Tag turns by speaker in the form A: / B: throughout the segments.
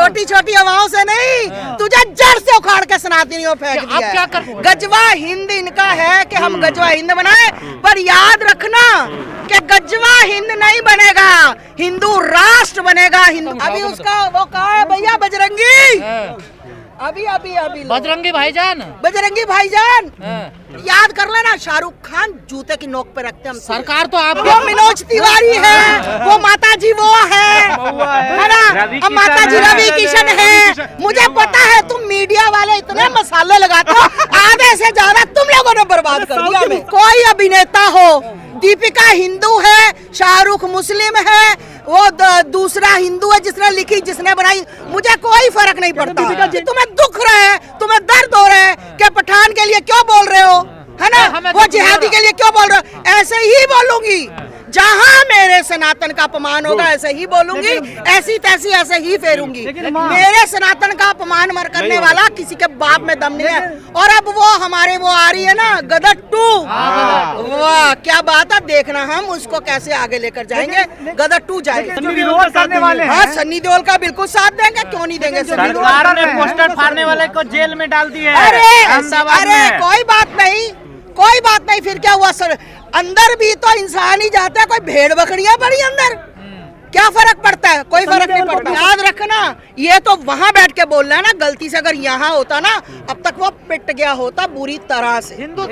A: छोटी छोटी हवाओं से नहीं, तुझे जड़ से उखाड़ के सनातनियों फेंक दिया है। गजवा हिंद इनका है कि हम गजवा हिंद बनाए, पर याद रखना कि गजवा हिंद नहीं बनेगा, हिंदू राष्ट्र बनेगा। हिंदू अभी उसका वो कहा है भैया बजरंगी, अभी बजरंगी भाईजान याद कर लेना, शाहरुख खान जूते की नोक पे रखते हम। सरकार तो आप वो मनोज तिवारी है, वो माता जी वो है ना, अब माता जी रवि किशन है। मुझे पता है तुम मीडिया वाले इतने मसाले लगाते हो, आधे से ज्यादा तुम लोगों ने बर्बाद कर दिया। कोई अभिनेता हो, दीपिका हिंदू है, शाहरुख मुस्लिम है, वो दूसरा हिंदू है जिसने लिखी जिसने बनाई, मुझे कोई फर्क नहीं पड़ता। तुम्हें दुख रहा है, तुम्हें दर्द हो रहा है कि पठान के लिए क्यों बोल रहे हो, है ना, वो जिहादी के लिए क्यों बोल रहे हो, ऐसे ही बोलूंगी। जहां मेरे सनातन का अपमान होगा ऐसे ही बोलूंगी, ऐसी तैसी ऐसे ही फेरूंगी। मेरे सनातन का अपमान मर करने वाला किसी के बाप में दम नहीं है। और अब वो हमारे वो आ रही है ना गदर 2, वाह क्या बात है, देखना हम उसको कैसे आगे लेकर जाएंगे। गदर 2 जाएंगे, हाँ सन्नी देओल का बिल्कुल साथ देंगे, क्यों नहीं देंगे।
B: सरकार ने पोस्टर फाड़ने वाले को जेल में डाल दिया है।
A: अरे कोई बात नहीं, फिर क्या हुआ सर, अंदर भी तो इंसान ही जाता है, कोई भेड़ बकरियां पड़ी अंदर, क्या फर्क पड़ता है, कोई फर्क नहीं पड़ता। याद रखना, ये तो वहाँ बैठ के बोल रहा है ना, गलती से अगर यहाँ होता ना अब तक वो पिट गया होता बुरी तरह से।
B: हिंदू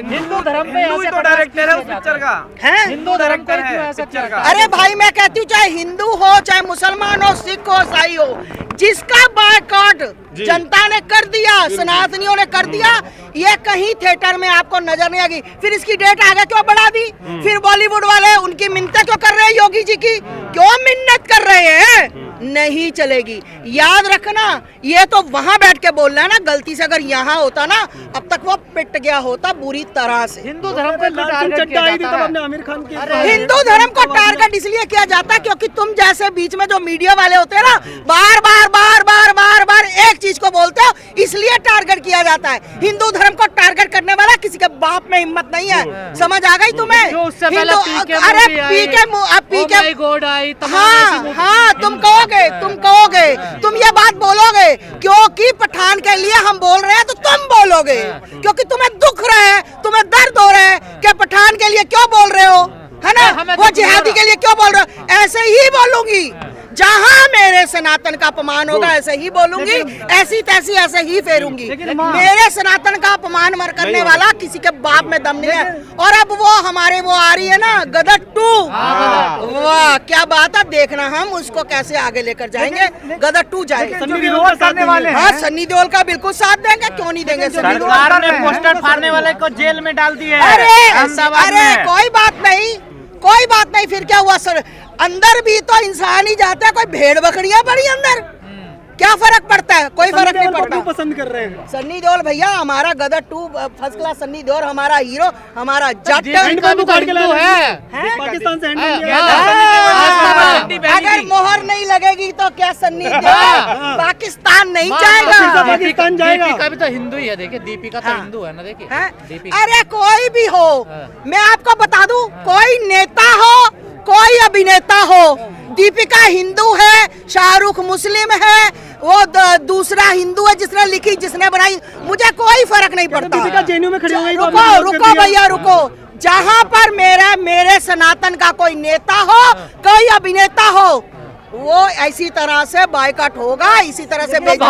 B: धर्म पे तो डायरेक्टर है उस पिक्चर का,
A: है
B: हिंदू धर्म पर क्यों ऐसा पिक्चर का।
A: अरे भाई मैं कहती हूँ चाहे हिंदू हो, चाहे मुसलमान हो, सिख हो, ईसाई हो, जिसका बायकॉट जनता ने कर दिया, सनातनियों ने कर दिया, ये कहीं थिएटर में आपको नजर नहीं आएगी। फिर इसकी डेट आगे क्यों बढ़ा दी, फिर बॉलीवुड वाले उनकी मिन्नतें क्यों कर रहे हैं, योगी जी की क्यों मिन्नत कर रहे हैं, नहीं चलेगी। याद रखना, ये तो वहाँ बैठ के बोल रहा है ना, गलती से अगर यहाँ होता ना अब तक वो पिट गया होता बुरी तरह से।
B: हिंदू धर्म को टारगेट किया जाता है।
C: आमिर खान की
A: हिंदू धर्म को टारगेट इसलिए किया जाता है क्योंकि तुम जैसे बीच में जो मीडिया वाले होते हैं ना, बार बार एक चीज को बोलते हो, इसलिए टारगेट किया जाता है। हिंदू धर्म को टारगेट करने वाला किसी के बाप में हिम्मत नहीं है, समझ आ गई तुम्हें। अरे पीके हाँ तुम कहोगे, तुम ये बात बोलोगे क्योंकि पठान के लिए हम बोल रहे हैं, तो तुम बोलोगे क्योंकि तुम्हें दुख रहा है, तुम्हें दर्द हो रहा है कि पठान के लिए क्यों बोल रहे हो, है ना, वो जिहादी के लिए क्यों बोल रहे हो, ऐसे ही बोलूंगी। जहां मेरे सनातन का अपमान होगा ऐसे ही बोलूंगी, ऐसी तैसी ऐसे ही फेरूंगी। मेरे सनातन का अपमान मर करने वाला किसी के बाप में दम नहीं है। और अब वो हमारे वो आ रही है ना गदर 2, वाह क्या बात है, देखना हम उसको कैसे आगे लेकर जाएंगे। गदर 2 जाएंगे, हाँ सन्नी देओल का बिल्कुल साथ देंगे, क्यों नहीं देंगे।
B: सरकार ने पोस्टर फाड़ने वाले को जेल में डाल दिया है।
A: अरे कोई बात नहीं, फिर क्या हुआ सर, अंदर भी तो इंसान ही जाता है, कोई भेड़ बकरियां पड़ी अंदर, क्या फर्क पड़ता है, कोई फर्क नहीं पड़ता।
C: पसंद कर रहे हैं
A: सन्नी देओल भैया, हमारा गदर 2 फर्स्ट क्लास सन्नी देओल, हमारा हीरो, हमारा जट है,
C: पाकिस्तान से
A: अगर मोहर नहीं लगेगी तो क्या सन्नी देओल पाकिस्तान नहीं जाएगा,
C: पाकिस्तान जाएगा।
B: दीपिका भी तो हिंदू ही है, देखिए दीपिका तो हिंदू है ना, देखिए।
A: अरे कोई भी हो, मैं आपको बता दूं, कोई नेता हो, कोई अभिनेता हो, दीपिका हिंदू है, शाहरुख मुस्लिम है, वो दूसरा हिंदू है जिसने लिखी जिसने बनाई, मुझे कोई फर्क नहीं पड़ता।
C: दीपिका जेएनयू में खड़ी हो गई।
A: रुको भैया रुको, जहाँ पर मेरे सनातन का कोई नेता हो, कोई अभिनेता हो, वो ऐसी तरह से बायकॉट होगा, इसी तरह से
B: भगवा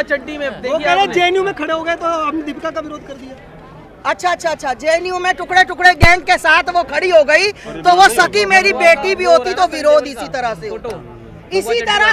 B: चड्डी में
C: जेएनयू में खड़े हो गए तो हमने दीपिका का विरोध कर दिया।
A: अच्छा, जेएनयू में टुकड़े गैंग के साथ वो खड़ी हो गई, तो वो सकी मेरी बेटी भी होती तो विरोध इसी तरह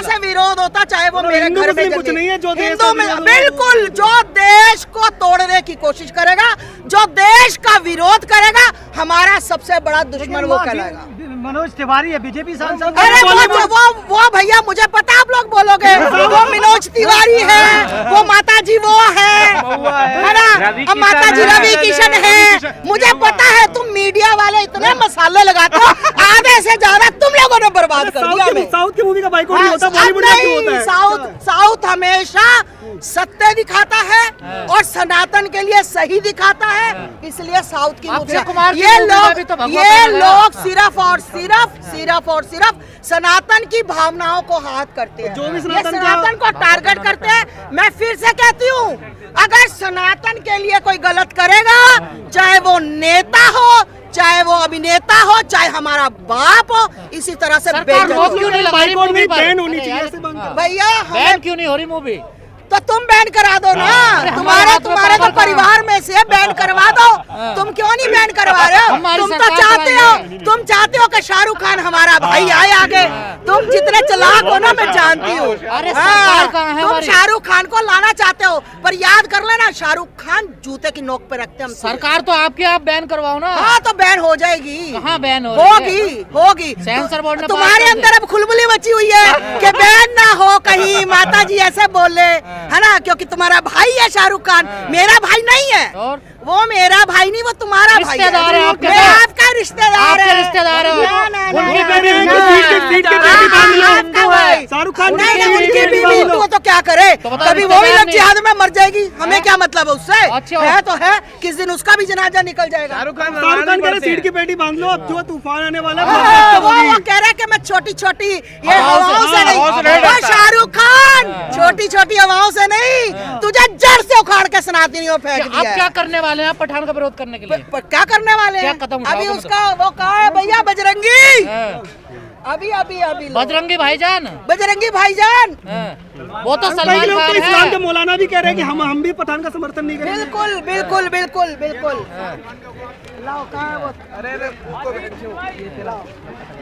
A: से विरोध होता, चाहे वो मेरे घर में
C: कुछ नहीं है। जो
A: हिंदू में बिल्कुल, जो देश को तोड़ने की कोशिश करेगा, जो देश का विरोध करेगा, हमारा सबसे बड़ा दुश्मन वो कहलाएगा।
C: मनोज तिवारी है, बीजेपी सांसद।
A: अरे वो भैया मुझे पता आप लोग बोलोगे, वो मनोज तिवारी है, वो माता जी वो है ना, अब माता जी रवि किशन है। मुझे पता है तुम मीडिया वाले इतने मसाले लगाते हो, आधे से ज्यादा तुम लोगों ने बर्बाद कर दिया।
C: साउथ की मूवी का बाइकआउट नहीं होता,
A: अब
C: बॉलीवुड का क्यों होता
A: नहीं,
C: है?
A: साउथ हमेशा सत्य दिखाता है और सनातन के लिए सही दिखाता है, इसलिए साउथ की मूवी
B: अक्षय कुमार की
A: ये
B: मूवी में भी तो भगवा
A: ये
B: पहना गया।
A: लोग सिर्फ और सिर्फ सनातन की भावनाओं को हाथ करते हैं,
C: जो भी
A: ये
C: सनातन का-
A: सनातन को टारगेट करते हैं। मैं फिर से कहती हूँ, अगर सनातन के लिए कोई गलत करेगा, चाहे वो नेता हो, चाहे वो अभिनेता हो, चाहे हमारा बाप हो, इसी तरह से
B: सरकार
A: बेइज्जत
B: रोक
A: होगा।
B: क्यों नहीं लगा रही
C: बाइकआउट
B: मूवी
C: नहीं,
B: पर?
C: बैन होनी
B: अरे
C: चाहिए,
B: यार,
C: ऐसे बंद कर।
A: भैया
B: बैन
A: हमें
B: क्यों नहीं हो रही मूवी?
A: तो तुम बैन करा दो ना,
B: हमारे
A: तुम्हारे
B: हाथ में
A: तुम्हारे तो
B: पावर कहाँ?
A: परिवार में से बैन करवा दो। तुम क्यों नहीं बैन करवा रहे हो?
B: हमारी
A: तुम तो
B: सरकार
A: चाहते
B: कराएगी।
A: हो, तुम चाहते हो कि शाहरुख खान हमारा भाई आए आगे। तुम जितने चालाक हो ना, मैं जानती हूँ।
B: अरे
A: हाँ,
B: सरकार कहाँ है
A: तुम
B: हमारी?
A: शाहरुख खान को लाना चाहते हो, पर याद कर लेना, शाहरुख खान जूते की नोक पे रखते हैं हम।
B: सरकार तो आपके आप बैन करवाओ ना।
A: हाँ, तो बैन हो जाएगी।
B: कहाँ बैन हो रही है?
A: होगी।
B: सेंसर बोर्ड ने
A: तुम्हारे
B: पास कर
A: अंदर अब खुलबुली मची हुई है कि बैन ना हो कहीं, माता जी ऐसे बोले, है ना, क्योंकि तुम्हारा भाई है शाहरुख खान, मेरा भाई नहीं है।
B: और
A: वो मेरा भाई नहीं, वो तुम्हारा भाई है।
B: रिश्तेदार है आपके
A: मैं
B: साथ।
A: आपका रिश्तेदार
B: आपके
A: है।
B: रिश्तेदार है।
A: ना, ना, ना,
B: उनकी
A: ना,
C: कह रहे हैं
A: ना,
C: कि
A: ना,
C: सीट के
A: ना,
C: पेटी बांध लो।
A: आपका भाई।
C: शाहरुख खान
A: नहीं, नहीं,
C: की
A: उनकी
C: पेटी
A: बीवी
C: बांध लो।
A: हिंदू तो क्या करे,
B: तो बताओ,
A: कभी वो भी
B: रिश्तेदार
A: जब
B: नहीं।
A: जिहाद में मर जाएगी, हमें क्या मतलब है उससे?
B: अच्छा।
A: है तो है, किस दिन उसका भी जनाजा निकल जाएगा।
C: शाहरुख खान कह रहे सीट की पेटी बांध लो, अब जो तूफान आने वाला है
A: हाँ,
C: बहुत
A: वो
C: होगी।
A: कह रहा है कि मैं छोटी छोटी ये
B: हवाओं से-
A: हवाओं से नहीं,
B: हवाओं से नहीं
A: वो
B: डरता।
A: शाहरुख खान छोटी छोटी हवाओं से नहीं, तुझे जड़ से उखाड़ के सनातनियों फेंक
B: अब
A: दिया
B: क्या
A: है।
B: करने वाले हैं आप पठान का विरोध करने के लिए?
A: पर क्या करने वाले
B: क्या
A: हैं?
B: कदम उठाओगे
A: अभी
B: मतलब?
A: उसका वो कहा है भैया बजरंगी,
B: हाँ।
A: अभी अभी अभी लो।
B: बजरंगी भाईजान।
A: बजरंगी भाईजान,
B: हाँ। वो तो
C: कई
B: सलमान
C: लोग तो
B: खान
C: इस्लाम के
B: है।
C: मौलाना भी कह रहे हैं कि हम भी पठान का समर्थन नहीं करेंगे।
A: बिल्कुल बिल्कुल बिल्कुल बिल्कुल। लाओ, कहाँ है वो?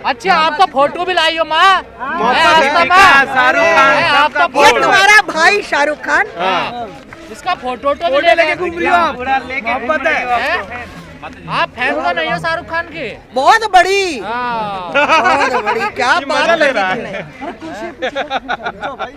B: अच्छा, आपका फोटो भी लाई हो माँ।
D: शाहरुख खान
B: आपका
A: ये
B: फोटो
A: तुम्हारा भाई शाहरुख खान।
B: इसका फोटो तो भी लेके घूम लियो आप।
D: मोहब्बत है।
B: हैं? आप फैन तो नहीं हो शाहरुख खान के?
A: बहुत बड़ी,
B: हाँ।
A: बहुत बड़ी, क्या बात
D: मजा ले
A: कर दी
D: रहा है।
A: तुमने।